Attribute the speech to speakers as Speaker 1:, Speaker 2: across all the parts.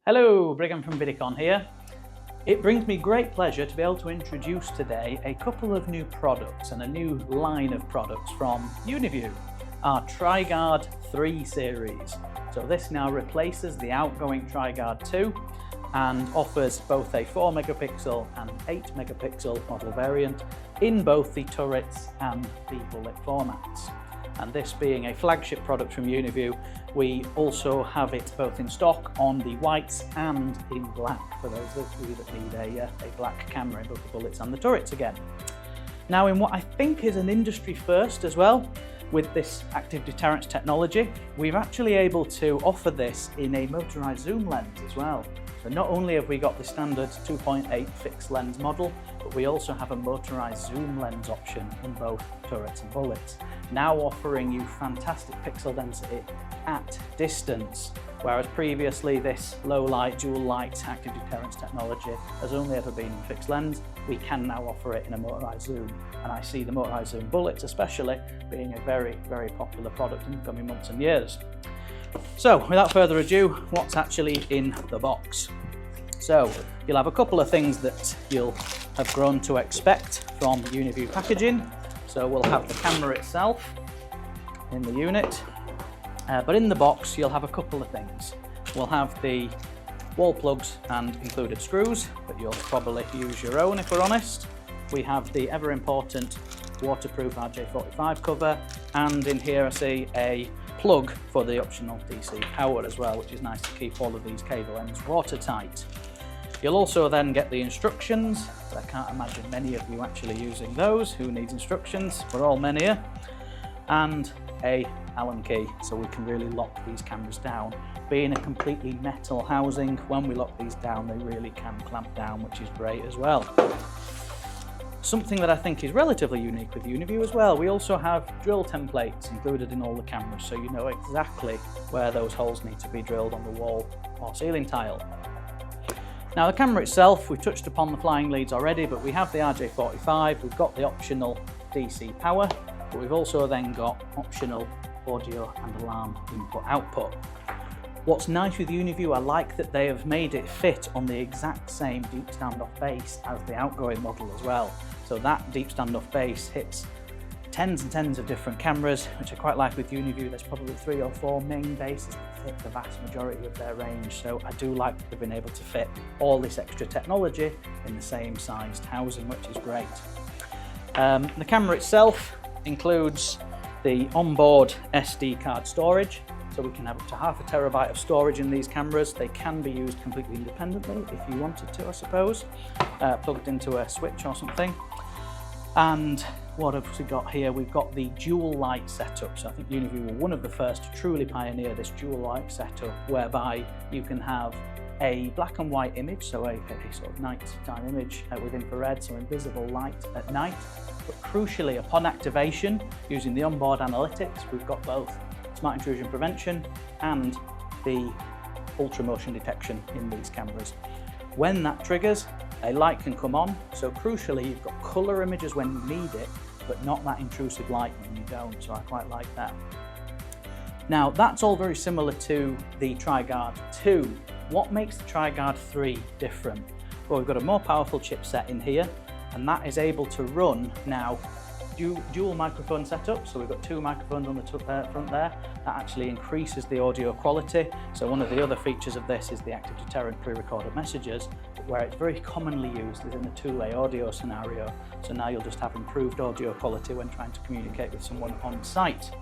Speaker 1: Hello, Brigham from Videcon here. It brings me great pleasure to be able to introduce today a couple of new products and a new line of products from Uniview, our Tri-Guard 3 series. So this now replaces the outgoing Tri-Guard 2 and offers both a 4 megapixel and 8 megapixel model variant in both the turrets and the bullet formats. And this being a flagship product from Uniview, we also have it both in stock on the whites and in black for those of you that need a black camera in both the bullets and the turrets again. Now, in what I think is an industry first as well, with this active deterrence technology, we're actually able to offer this in a motorized zoom lens as well. So not only have we got the standard 2.8 fixed lens model, but we also have a motorized zoom lens option in both turrets and bullets, now offering you fantastic pixel density at distance, whereas previously this low light, dual light active deterrence technology has only ever been in fixed lens. We can now offer it in a motorized zoom, and I see the motorized zoom bullets especially being a very, very popular product in the coming months and years. So without further ado, what's actually in the box? So you'll have a couple of things that you'll have grown to expect from Uniview packaging. So we'll have the camera itself in the unit, but in the box you'll have a couple of things. We'll have the wall plugs and included screws, but you'll probably use your own if we're honest. We have the ever important waterproof RJ45 cover, and in here I see a plug for the optional DC power as well, which is nice to keep all of these cable ends watertight. You'll also then get the instructions, but I can't imagine many of you actually using those. Who needs instructions? We're all men here. And a Allen key, so we can really lock these cameras down. Being a completely metal housing, when we lock these down, they really can clamp down, which is great as well. Something that I think is relatively unique with Uniview as well, we also have drill templates included in all the cameras, so you know exactly where those holes need to be drilled on the wall or ceiling tile. Now the camera itself, we've touched upon the flying leads already, but we have the RJ45, we've got the optional DC power, but we've also then got optional audio and alarm input-output. What's nice with Uniview, I like that they have made it fit on the exact same deep standoff base as the outgoing model as well. So that deep standoff base hits tens and tens of different cameras, which I quite like with Uniview. There's probably 3 or 4 main bases that fit the vast majority of their range. So I do like that they've been able to fit all this extra technology in the same sized housing, which is great. The camera itself includes the onboard SD card storage. So we can have up to 0.5 terabyte of storage in these cameras. They can be used completely independently if you wanted to, I suppose, plugged into a switch or something. And what have we got here? We've got the dual light setup. So I think Uniview were one of the first to truly pioneer this dual light setup, whereby you can have a black and white image, so a sort of nighttime image with infrared, so invisible light at night. But crucially, upon activation, using the onboard analytics, we've got both smart intrusion prevention and the ultra motion detection in these cameras. When that triggers, a light can come on, so crucially you've got colour images when you need it, but not that intrusive light when you don't, so I quite like that. Now that's all very similar to the Tri-Guard 2. What makes the Tri-Guard 3 different? Well, we've got a more powerful chipset in here, and that is able to run now dual microphone setup, so we've got 2 microphones on the front there. That actually increases the audio quality. So one of the other features of this is the active deterrent pre-recorded messages, where it's very commonly used is in a 2-way audio scenario. So now you'll just have improved audio quality when trying to communicate with someone on site.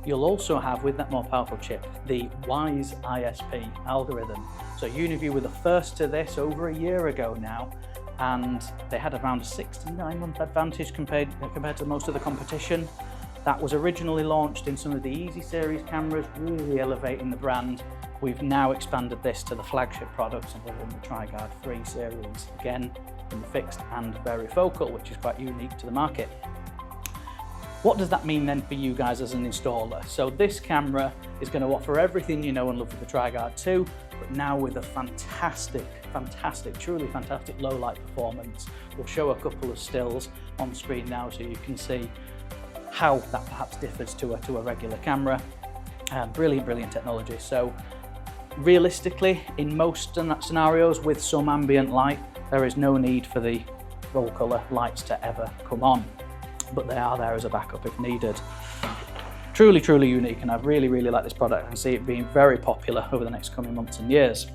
Speaker 1: You'll also have, with that more powerful chip, the Wise ISP algorithm. So Uniview were the first to this over a year ago now, and they had around a 6 to 9 month advantage compared to most of the competition. That was originally launched in some of the Easy series cameras, really elevating the brand. We've now expanded this to the flagship products and within the Tri-Guard 3 series, again in the fixed and varifocal, which is quite unique to the market. What does that mean then for you guys as an installer? So this camera is going to offer everything you know and love with the Tri-Guard 2, but now with a fantastic, truly fantastic low light performance. We'll show a couple of stills on screen now so you can see how that perhaps differs to a regular camera. Brilliant technology. So realistically, in most scenarios with some ambient light, there is no need for the full colour lights to ever come on, but they are there as a backup if needed. Truly, truly unique, and I really, really like this product and see it being very popular over the next coming months and years.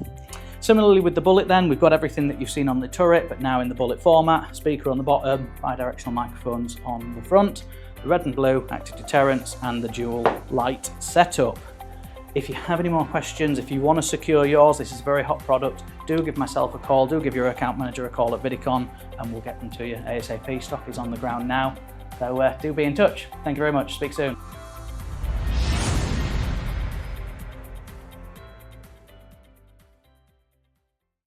Speaker 1: Similarly with the Bullet then, we've got everything that you've seen on the turret, but now in the Bullet format. Speaker on the bottom, bi-directional microphones on the front, the red and blue active deterrents, and the dual light setup. If you have any more questions, if you want to secure yours, this is a very hot product, do give myself a call, do give your account manager a call at Videcon, and we'll get them to you ASAP. Stock is on the ground now, so do be in touch. Thank you very much, speak soon.